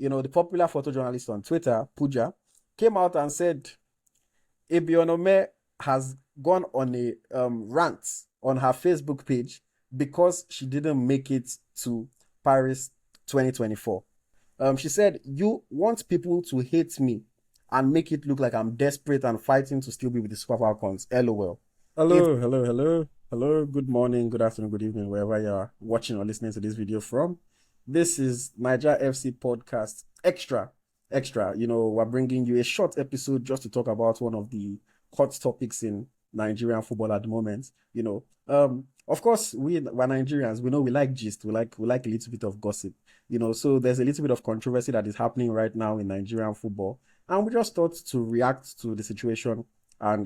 the popular photojournalist on Twitter, Pooja, came out and said Ebi Onome has gone on a rant on her Facebook page because she didn't make it to Paris 2024. She said, "You want people to hate me and make it look like I'm desperate and fighting to still be with the Super Falcons. LOL." It's Hello. Good morning, good afternoon, good evening, wherever you are watching or listening to this video from. This is Niger FC Podcast Extra. We're bringing you a short episode just to talk about one of the hot topics in Nigerian football at the moment. Of course, we're Nigerians. We know we like gist. We like a little bit of gossip. So there's a little bit of controversy that is happening right now in Nigerian football, and we just thought to react to the situation and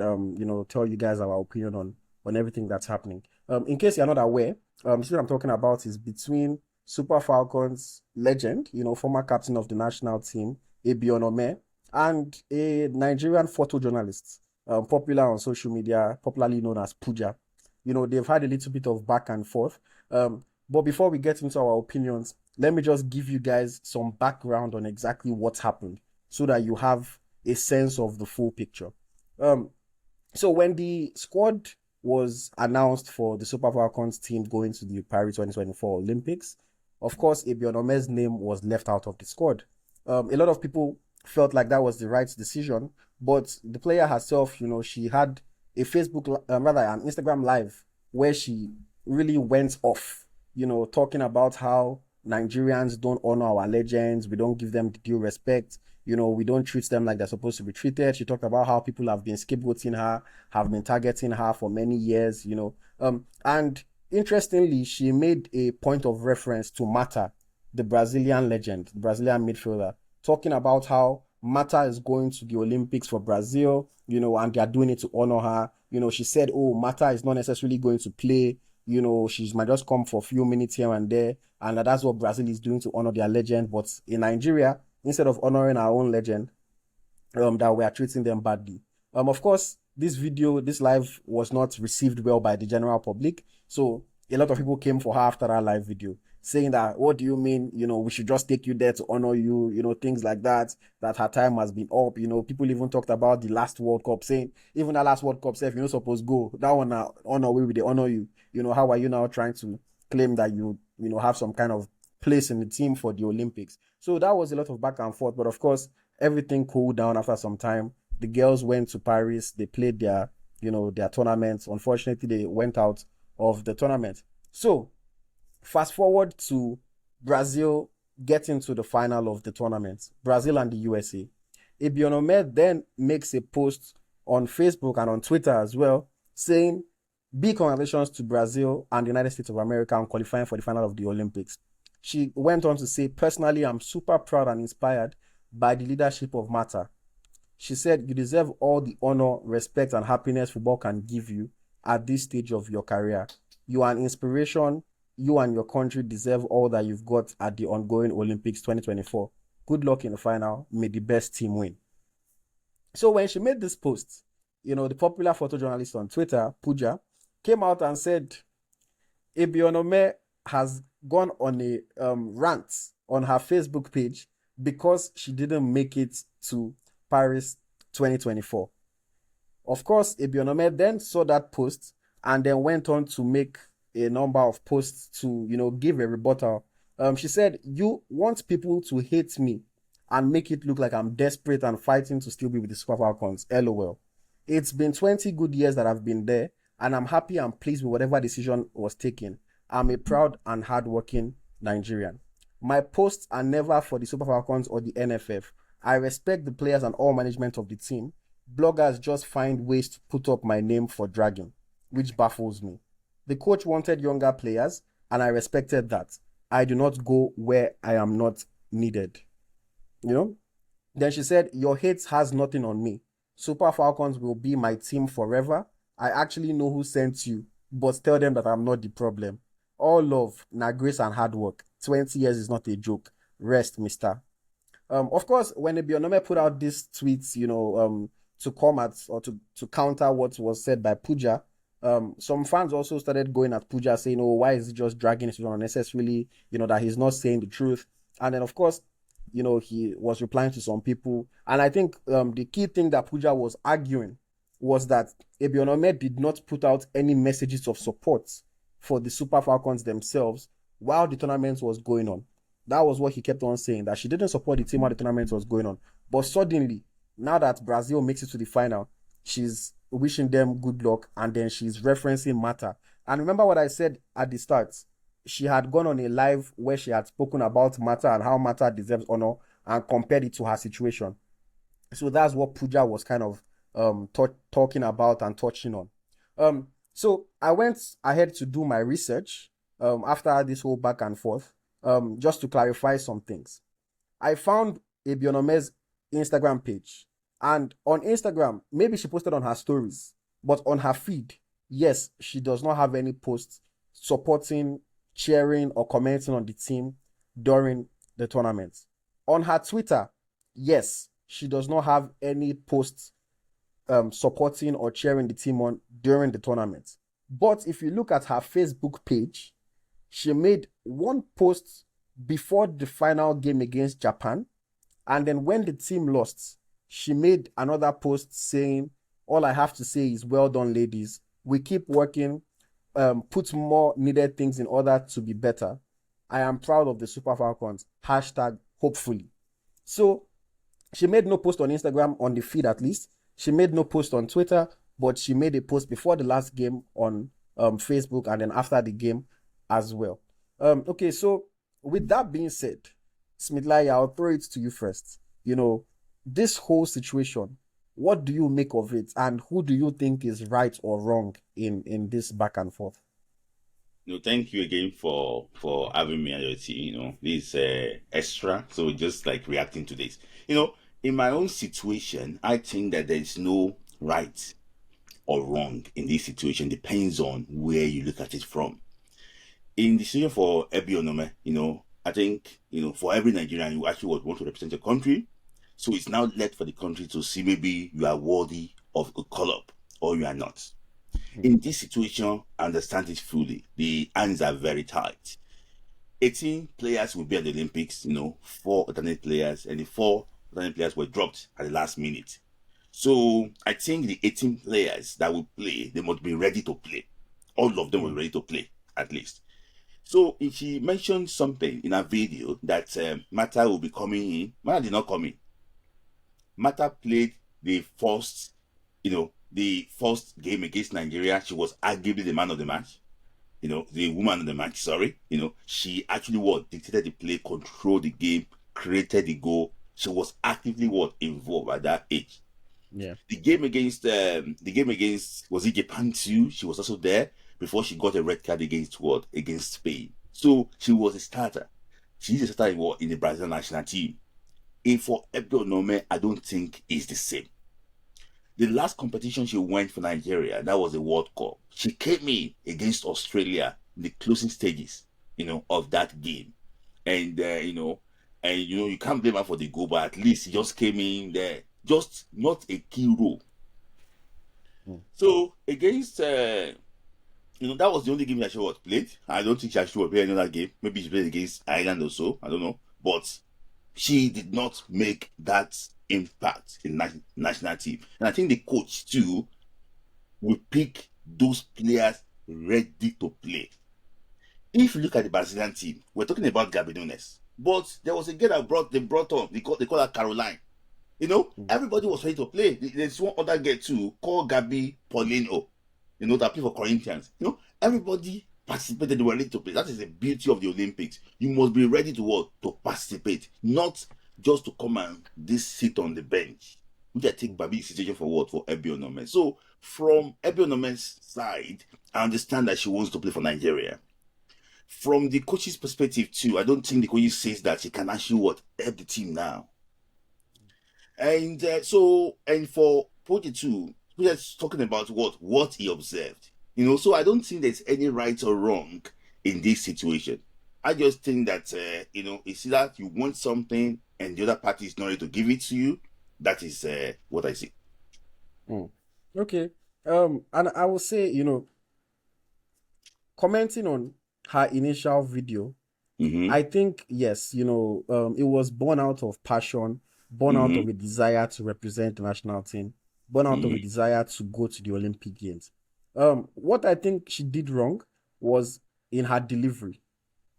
tell you guys our opinion on everything that's happening. In case you're not aware, this what I'm talking about is between Super Falcons legend, former captain of the national team, Ebi Onome, and a Nigerian photojournalist, popular on social media, popularly known as Pooja. They've had a little bit of back and forth. But before we get into our opinions, let me just give you guys some background on exactly what happened so that you have a sense of the full picture. So when the squad was announced for the Super Falcons team going to the Paris 2024 Olympics, of course, Ebi Onome's name was left out of the squad. A lot of people felt like that was the right decision, but the player herself, she had a Facebook, an Instagram live where she really went off, talking about how Nigerians don't honor our legends, we don't give them the due respect, we don't treat them like they're supposed to be treated. She talked about how people have been scapegoating her, have been targeting her for many years, and interestingly, she made a point of reference to Mata, the Brazilian legend, Brazilian midfielder, talking about how Mata is going to the Olympics for Brazil, and they are doing it to honor her. She said, "Oh, Mata is not necessarily going to play. She might just come for a few minutes here and there, and that's what Brazil is doing to honor their legend. But in Nigeria, instead of honoring our own legend, that we are treating them badly." Of course, this live was not received well by the general public. So a lot of people came for her after that live video, saying that, "What do you mean? We should just take you there to honor you, things like that her time has been up." People even talked about the last World Cup, saying, even that last World Cup, if you're not supposed to go, that one, honor, where they honor you. How are you now trying to claim that you have some kind of place in the team for the Olympics? So that was a lot of back and forth. But of course, everything cooled down after some time. The girls went to Paris. They played their tournaments. Unfortunately, they went out of the tournament. So fast forward to Brazil getting to the final of the tournament, Brazil and the USA. Ebi Onome then makes a post on Facebook and on Twitter as well, saying, "Big congratulations to Brazil and the United States of America on qualifying for the final of the Olympics." She went on to say, "Personally, I'm super proud and inspired by the leadership of Mata." She said, "You deserve all the honor, respect, and happiness football can give you at this stage of your career. You are an inspiration. You and your country deserve all that you've got at the ongoing Olympics 2024. Good luck in the final. May the best team win." So when she made this post, the popular photojournalist on Twitter, Pooja, came out and said, Ebi Onome has gone on a rant on her Facebook page because she didn't make it to Paris 2024. Of course, Ebi Onome then saw that post and then went on to make a number of posts to, give a rebuttal. She said, "You want people to hate me and make it look like I'm desperate and fighting to still be with the Super Falcons. LOL. It's been 20 good years that I've been there, and I'm happy and pleased with whatever decision was taken. I'm a proud and hardworking Nigerian. My posts are never for the Super Falcons or the NFF. I respect the players and all management of the team. Bloggers just find ways to put up my name for dragging, which baffles me. The coach wanted younger players, and I respected that. I do not go where I am not needed." Then she said, "Your hate has nothing on me. Super Falcons will be my team forever. I actually know who sent you, but tell them that I'm not the problem. All love, grace and hard work. 20 years is not a joke. Rest, mister." Of course, when Ebi Onome put out these tweets, to come at or to counter what was said by Pooja, some fans also started going at Pooja, saying, "Oh, why is he just dragging it on unnecessarily? That he's not saying the truth." And then, of course, he was replying to some people. And I think the key thing that Pooja was arguing was that Ebi Onome did not put out any messages of support for the Super Falcons themselves while the tournament was going on. That was what he kept on saying, that she didn't support the team while the tournament was going on. But suddenly, now that Brazil makes it to the final, she's wishing them good luck, and then she's referencing Mata. And remember what I said at the start? She had gone on a live where she had spoken about Mata and how Mata deserves honor and compared it to her situation. So that's what Pooja was kind of talking about and touching on. So I went ahead to do my research after this whole back and forth, just to clarify some things. I found Ebi Onome's Instagram page, and on Instagram, maybe she posted on her stories, but on her feed, yes, she does not have any posts supporting, cheering, or commenting on the team during the tournament. On her Twitter, yes, she does not have any posts supporting or cheering the team on during the tournament. But if you look at her Facebook page, she made one post before the final game against Japan, and then when the team lost, she made another post saying, "All I have to say is well done, ladies. We keep working, put more needed things in order to be better. I am proud of the Super Falcons. Hashtag hopefully." So she made no post on Instagram, on the feed at least. She made no post on Twitter, but she made a post before the last game on Facebook, and then after the game as well. Okay, so with that being said, Layi, I'll throw it to you first. This whole situation, what do you make of it, and who do you think is right or wrong in this back and forth? No, thank you again for having me on your team. This extra, so just like reacting to this. In my own situation, I think that there is no right or wrong in this situation. Depends on where you look at it from. In the situation for Ebi Onome, I think for every Nigerian, you actually would want to represent your country. So it's now left for the country to see maybe you are worthy of a call up or you are not. In this situation, I understand it fully. The hands are very tight. 18 players will be at the Olympics, 4 alternate players, and the 4 alternate players were dropped at the last minute. So I think the 18 players that will play, they must be ready to play. All of them were ready to play, at least. So she mentioned something in her video that Mata will be coming in. Mata did not come in. Mata played the first game against Nigeria. She was arguably the man of the match. The woman of the match, sorry. She actually dictated the play, controlled the game, created the goal. She was actively involved at that age. Yeah. The game against was it Japan too? She was also there before she got a red card against Spain. So she was a starter. She's a starter in the Brazilian national team. And for Ebi Onome, I don't think it's the same. The last competition she went for Nigeria, that was a World Cup. She came in against Australia in the closing stages, of that game. And you can't blame her for the goal, but at least she just came in there, just not a key role. So against that was the only game that she was played. I don't think she actually played another game. Maybe she played against Ireland or so. I don't know. But she did not make that impact in national team. And I think the coach too will pick those players ready to play. If you look at the Brazilian team, we're talking about Gabi Nunes. But there was a girl that they brought on. They call her Caroline. Everybody was ready to play. There's one other girl too called Gabi Paulino. That play for Corinthians. Everybody participated. They were ready to play. That is the beauty of the Olympics. You must be ready to participate, not just to come and sit on the bench. Which I take Babi situation for Ebi Onome. So from Ebi Onome's side, I understand that she wants to play for Nigeria. From the coach's perspective too, I don't think the coach says that she can actually help the team now. And for Pooja too, we're talking about what he observed. So I don't think there's any right or wrong in this situation. I just think that it's either you want something and the other party is not ready to give it to you. That is what I see. Okay. And I will say, commenting on her initial video, Mm-hmm. I think, yes, it was born out of passion, born out of Mm-hmm. a desire to represent the national team, born out of a Mm-hmm. desire to go to the Olympic Games. What I think she did wrong was in her delivery.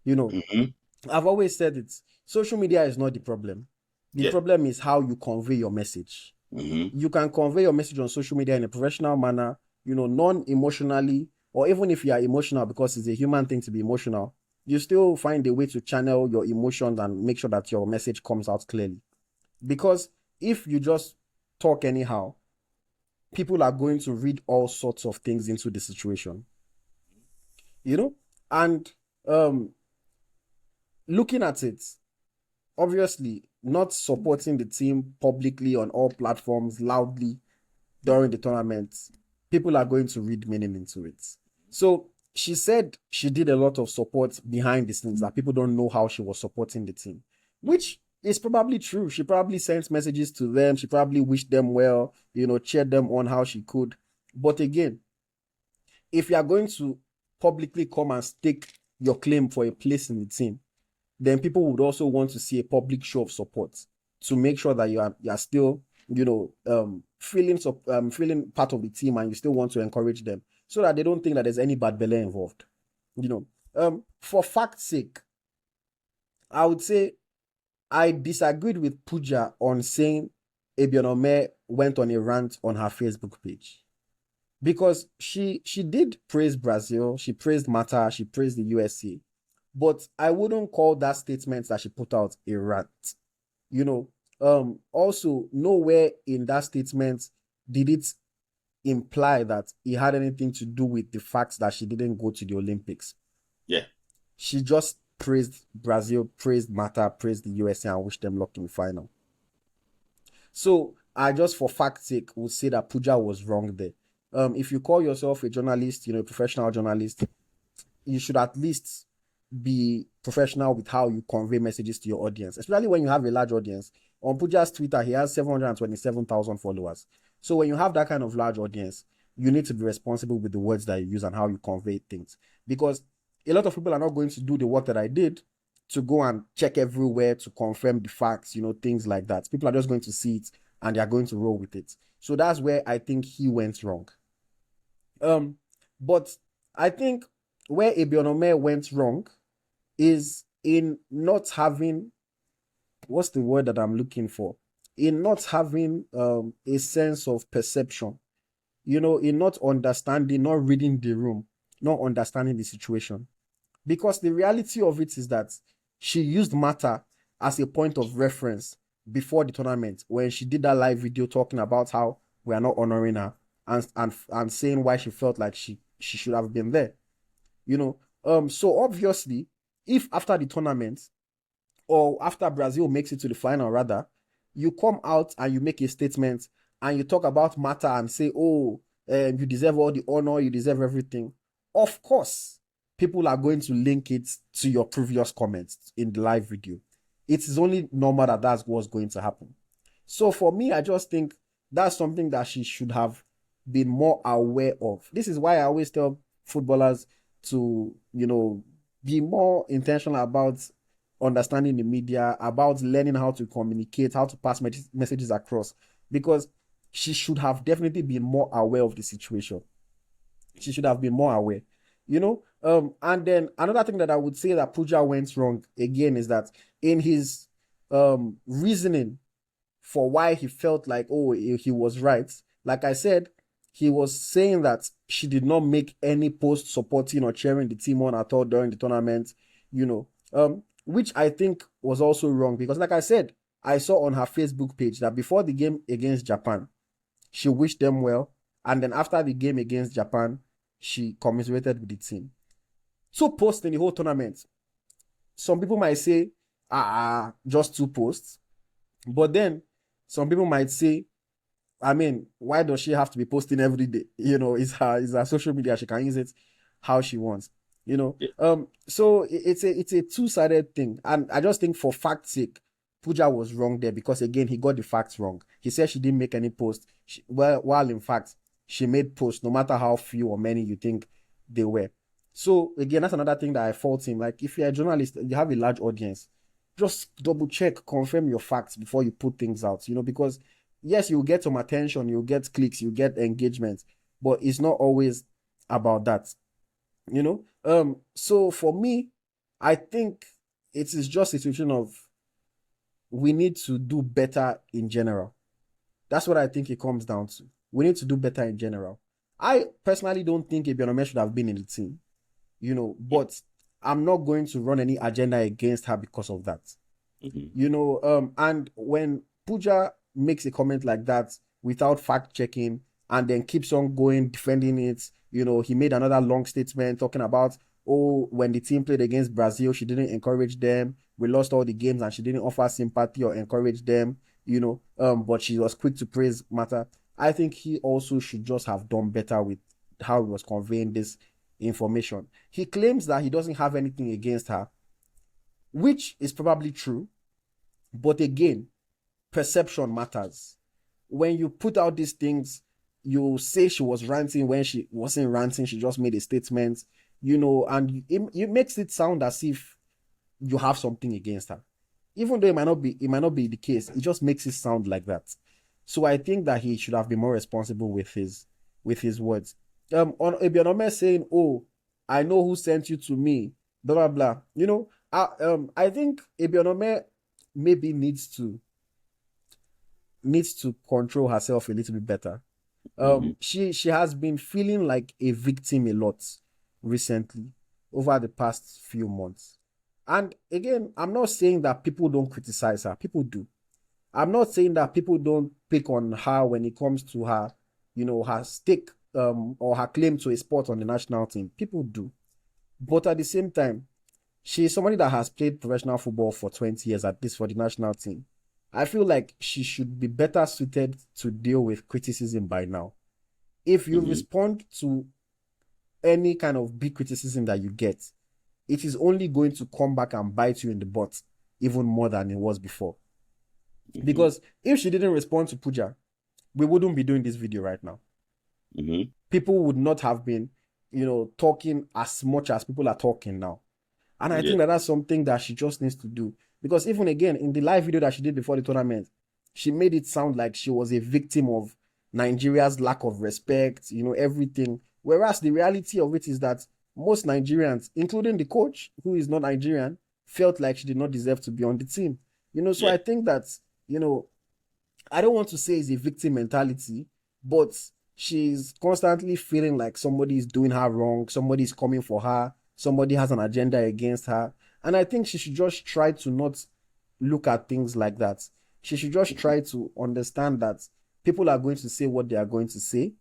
You know, Mm-hmm. I've always said it. Social media is not the problem. The Yeah. problem is how you convey your message. Mm-hmm. You can convey your message on social media in a professional manner, non-emotionally, or even if you are emotional, because it's a human thing to be emotional, you still find a way to channel your emotions and make sure that your message comes out clearly. Because if you just talk anyhow, people are going to read all sorts of things into the situation, you know? And um, looking at it, obviously, not supporting the team publicly on all platforms loudly during the tournament, people are going to read meaning into it. So she said she did a lot of support behind the scenes that people don't know how she was supporting the team, which is probably true. She probably sent messages to them. She probably wished them well, cheered them on how she could. But again, if you are going to publicly come and stake your claim for a place in the team, then people would also want to see a public show of support to make sure that you are still, feeling part of the team, and you still want to encourage them so that they don't think that there's any bad belly involved. For fact's sake, I would say I disagreed with Pooja on saying Ebi Onome went on a rant on her Facebook page, because she did praise Brazil, she praised Mata, she praised the USA, but I wouldn't call that statement that she put out a rant. Also, nowhere in that statement did it imply that it had anything to do with the fact that she didn't go to the Olympics. Yeah. She just praised Brazil, praised Mata, praised the USA, and wished them luck in the final. So I just, for fact's sake, would say that Pooja was wrong there. If you call yourself a journalist, a professional journalist, you should at least be professional with how you convey messages to your audience, especially when you have a large audience. On Pooja's Twitter, he has 727,000 followers. So when you have that kind of large audience, you need to be responsible with the words that you use and how you convey things. Because a lot of people are not going to do the work that I did to go and check everywhere to confirm the facts, things like that. People are just going to see it and they are going to roll with it. So that's where I think he went wrong. But I think where Ebi Onome went wrong is in not having, what's the word that I'm looking for? In not having a sense of perception, in not understanding, not reading the room, not understanding the situation. Because the reality of it is that she used Mata as a point of reference before the tournament when she did that live video talking about how we are not honoring her, and saying why she felt like she should have been there. So obviously, if after the tournament, or after Brazil makes it to the final rather, you come out and you make a statement and you talk about Mata and say, oh, you deserve all the honor, you deserve everything, of course people are going to link it to your previous comments in the live video. It is only normal that that's what's going to happen. So for me, I just think that's something that she should have been more aware of. This is why I always tell footballers to, be more intentional about understanding the media, about learning how to communicate, how to pass messages across, because she should have definitely been more aware of the situation. She should have been more aware, and then another thing that I would say that Pooja went wrong again is that in his reasoning for why he felt like, oh, he was right, like I said, he was saying that she did not make any post supporting or cheering the team on at all during the tournament, which I think was also wrong, because like I said, I saw on her Facebook page that before the game against Japan, she wished them well, and then after the game against Japan, she commiserated with the team. So posts in the whole tournament, some people might say, just 2 posts, but then some people might say, I mean, why does she have to be posting every day? It's her social media. She can use it how she wants. So it's a two-sided thing, and I just think for fact's sake, Pooja was wrong there, because again, he got the facts wrong. He said she didn't make any posts, while in fact she made posts, no matter how few or many you think they were. So again, that's another thing that I fault him. Like, if you're a journalist, you have a large audience, just double check, confirm your facts before you put things out, because yes, you'll get some attention, you'll get clicks, you get engagement, but it's not always about that. So for me, I think it is just a situation of we need to do better in general. That's what I think it comes down to. We need to do better in general. I personally don't think Ebi Onome should have been in the team, but I'm not going to run any agenda against her because of that. And when Pooja makes a comment like that without fact checking and then keeps on going defending it, he made another long statement talking about, when the team played against Brazil, she didn't encourage them. We lost all the games and she didn't offer sympathy or encourage them, but she was quick to praise Mata. I think he also should just have done better with how he was conveying this information. He claims that he doesn't have anything against her, which is probably true. But again, perception matters. When you put out these things, you say she was ranting when she wasn't ranting. She just made a statement, and it makes it sound as if you have something against her. Even though it might not be the case, it just makes it sound like that. So I think that he should have been more responsible with his words. On Ebi Onome saying, I know who sent you to me, blah blah blah. I think Ebi Onome maybe needs to control herself a little bit better. She has been feeling like a victim a lot recently over the past few months. And again, I'm not saying that people don't criticize her. People do. I'm not saying that people don't pick on her when it comes to her, her stake or her claim to a spot on the national team. People do. But at the same time, she's somebody that has played professional football for 20 years, at least for the national team. I feel like she should be better suited to deal with criticism by now. If you respond to any kind of big criticism that you get, it is only going to come back and bite you in the butt even more than it was before. Because if she didn't respond to Pooja, we wouldn't be doing this video right now. People would not have been, talking as much as people are talking now. And I think that that's something that she just needs to do. Because even again, in the live video that she did before the tournament, she made it sound like she was a victim of Nigeria's lack of respect, everything. Whereas the reality of it is that most Nigerians, including the coach, who is not Nigerian, felt like she did not deserve to be on the team. So I think that, I don't want to say it's a victim mentality, but she's constantly feeling like somebody is doing her wrong, somebody is coming for her, somebody has an agenda against her. And I think she should just try to not look at things like that. She should just try to understand that people are going to say what they are going to say,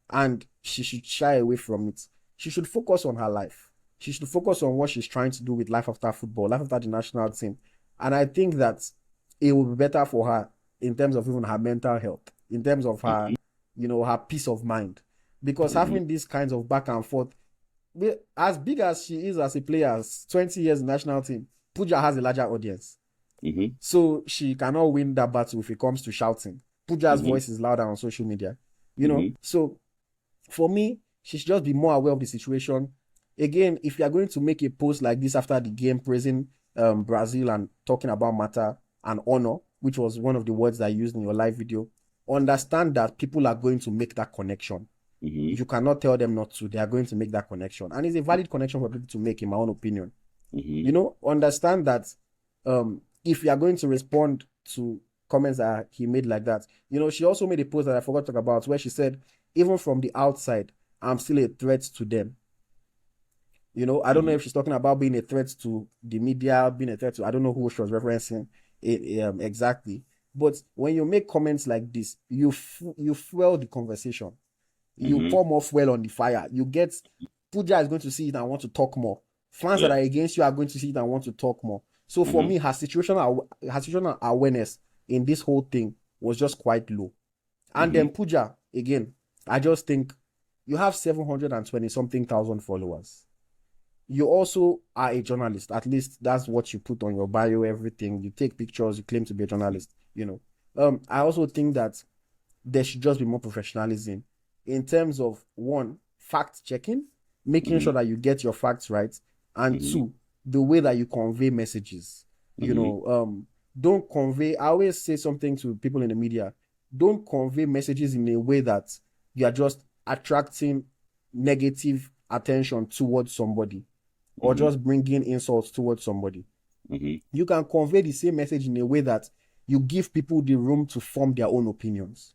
and she should shy away from it. She should focus on her life. She should focus on what she's trying to do with life after football, life after the national team. And I think that it will be better for her in terms of even her mental health, in terms of her, her peace of mind. Because having these kinds of back and forth, as big as she is as a player, 20 years in the national team, Pooja has a larger audience. So she cannot win that battle if it comes to shouting. Pooja's voice is louder on social media, So for me, she should just be more aware of the situation. Again, if you are going to make a post like this after the game praising Brazil and talking about Mata and honor, which was one of the words that I used in your live video, understand that people are going to make that connection. You cannot tell them not to. They are going to make that connection. And it's a valid connection for people to make, in my own opinion. Understand that if you are going to respond to comments that he made like that, she also made a post that I forgot to talk about where she said, even from the outside, I'm still a threat to them. I don't know if she's talking about being a threat to the media, being a threat to, I don't know who she was referencing exactly. But when you make comments like this, you fuel the conversation. You pour more fuel on the fire. Pooja is going to see it and want to talk more. Fans that are against you are going to see it and want to talk more. So for me, her situational awareness in this whole thing was just quite low. And then Pooja, again, I just think you have 720 something thousand followers. You also are a journalist. At least that's what you put on your bio, everything. You take pictures, you claim to be a journalist, I also think that there should just be more professionalism in terms of, one, fact checking. making sure that you get your facts right, and two, the way that you convey messages. You know, don't convey. I always say something to people in the media: don't convey messages in a way that you are just attracting negative attention towards somebody, or just bringing insults towards somebody. You can convey the same message in a way that you give people the room to form their own opinions.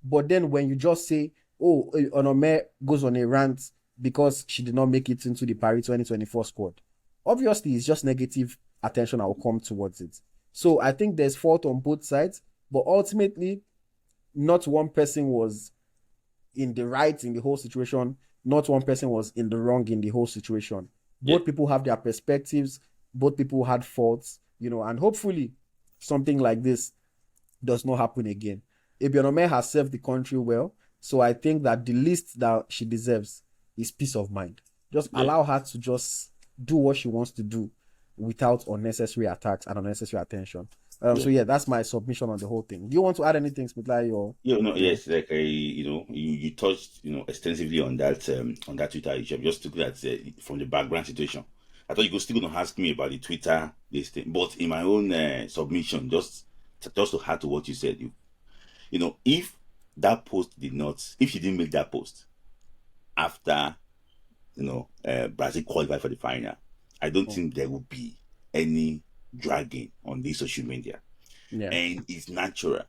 But then when you just say, oh, Onome goes on a rant because she did not make it into the Paris 2024 squad, obviously it's just negative attention that will come towards it. So I think there's fault on both sides, but ultimately, not one person was in the right in the whole situation. Not one person was in the wrong in the whole situation. Both people have their perspectives. Both people had faults, you know, and hopefully something like this does not happen again. Ebi Onome has served the country well, so I think that the least that she deserves is peace of mind. Just allow her to just do what she wants to do without unnecessary attacks and unnecessary attention. So yeah, that's my submission on the whole thing. Do you want to add anything, Smithlai? Or yes, like you touched extensively on that Twitter issue. I just took that from the background situation. I thought you were still going to ask me about the Twitter this thing, but in my own submission, just to add to what you said, you know, if that post if she didn't make that post after Brazil qualified for the final, I don't think there would be any dragging on this social media. And it's natural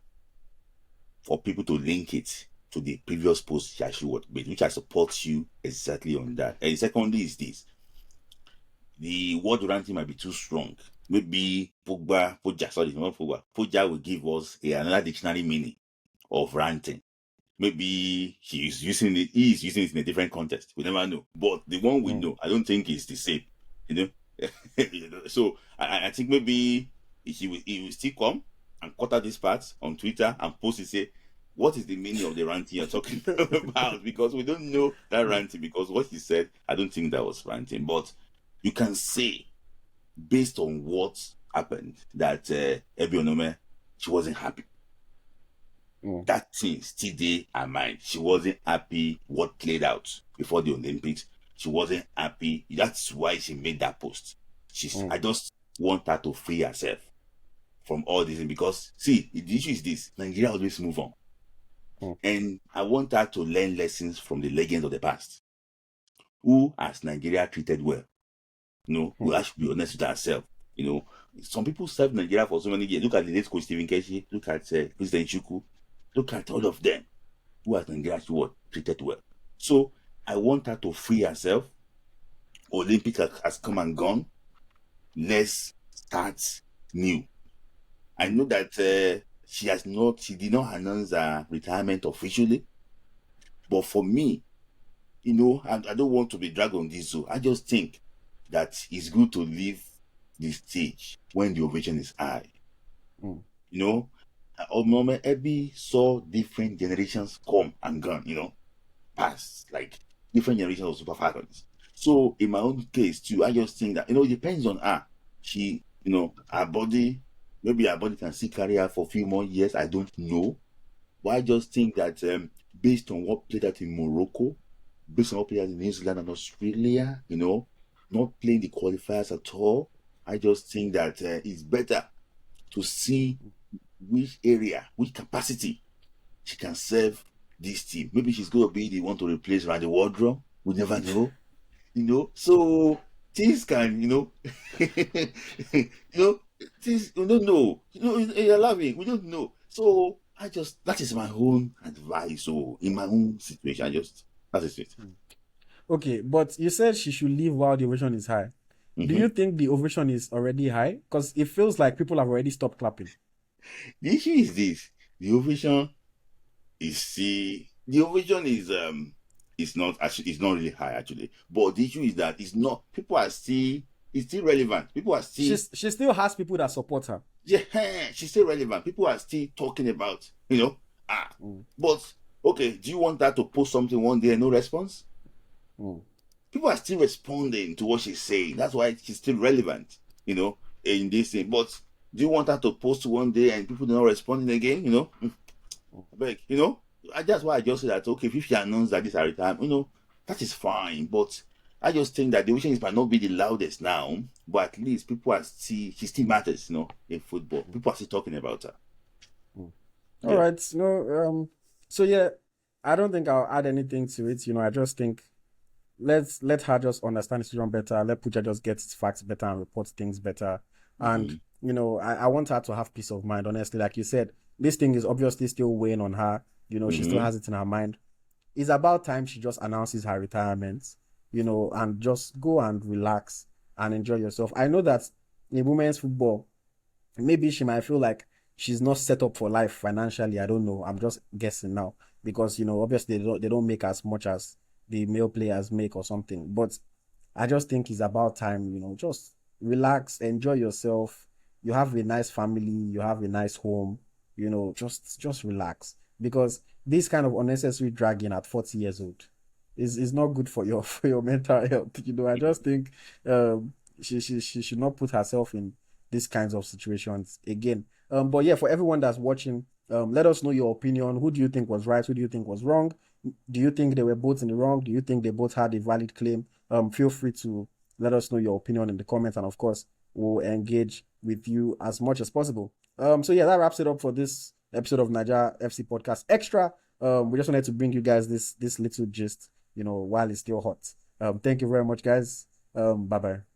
for people to link it to the previous post she actually made, which I support you exactly on that. And secondly is this: the word ranting might be too strong. Maybe Pooja will give us another dictionary meaning of ranting. Maybe he is using it in a different context. We never know. But the one we know, I don't think is the same. So I think maybe he will still come and cut out this part on Twitter and post it, say, what is the meaning of the ranting you're talking about? Because we don't know that ranting, because what he said, I don't think that was ranting. But you can say, based on what happened, that Ebi Onome, she wasn't happy. That thing still there her mind. She wasn't happy what played out before the Olympics. She wasn't happy. That's why she made that post. I just want her to free herself from all this, because see, the issue is this: Nigeria always move on. And I want her to learn lessons from the legends of the past. Who has Nigeria treated well? Who has to be honest with herself. Some people served Nigeria for so many years. Look at the late coach Stephen Keshi. Look at President Chuku. Look at all of them who has Nigeria treated well. So I want her to free herself. Olympics has come and gone. Let's start new. I know that she did not announce her retirement officially. But for me, I don't want to be dragged on this. So I just think that it's good to leave the stage when the ovation is high. Onome Ebi saw different generations come and gone, past, like different generations of Super Falcons. So in my own case too, I just think that, it depends on her. She, her body, maybe her body can still carry her for a few more years. I don't know. But I just think that based on what played out in Morocco, based on what played out in New Zealand and Australia, not playing the qualifiers at all, I just think that it's better to see which area, which capacity she can serve this team. Maybe she's going to be the one to replace Randy Wardrum. We never know. So things can, things, we don't know. You're laughing. We don't know. So that is my own advice. So in my own situation, that's it. Okay, but you said she should leave while the ovation is high. Do you think the ovation is already high? Because it feels like people have already stopped clapping. The issue is this: the ovation is not really high actually. But the issue is that it's still relevant. People are still. She still has people that support her. Yeah, she's still relevant. People are still talking about, But okay, do you want her to post something one day and no response? People are still responding to what she's saying. That's why she's still relevant, in this thing. But do you want her to post one day and people are not responding again? That's why I just said that, okay, if she announced that this is her retirement, that is fine. But I just think that the Ocean might not be the loudest now, but at least people are still, she still matters, in football. People are still talking about her. All Yeah. right, so yeah, I don't think I'll add anything to it. I just think let her just understand the situation better. Let Pooja just get its facts better and report things better. And I want her to have peace of mind. Honestly, like you said, this thing is obviously still weighing on her. She still has it in her mind. It's about time she just announces her retirement. And just go and relax and enjoy yourself. I know that in women's football, maybe she might feel like she's not set up for life financially. I don't know. I'm just guessing now because obviously they don't make as much as the male players make or something. But I just think it's about time. Just relax, enjoy yourself. You have a nice family. You have a nice home. Just relax because this kind of unnecessary dragging at 40 years old is not good for your for your mental health. I just think she should not put herself in these kinds of situations again. But yeah, for everyone that's watching, let us know your opinion. Who do you think was right? Who do you think was wrong? Do you think they were both in the wrong? Do you think they both had a valid claim? Feel free to let us know your opinion in the comments, and of course, we'll engage with you as much as possible. So yeah, that wraps it up for this episode of Naija FC Podcast Extra. We just wanted to bring you guys this little gist, while it's still hot. Thank you very much, guys. Bye bye.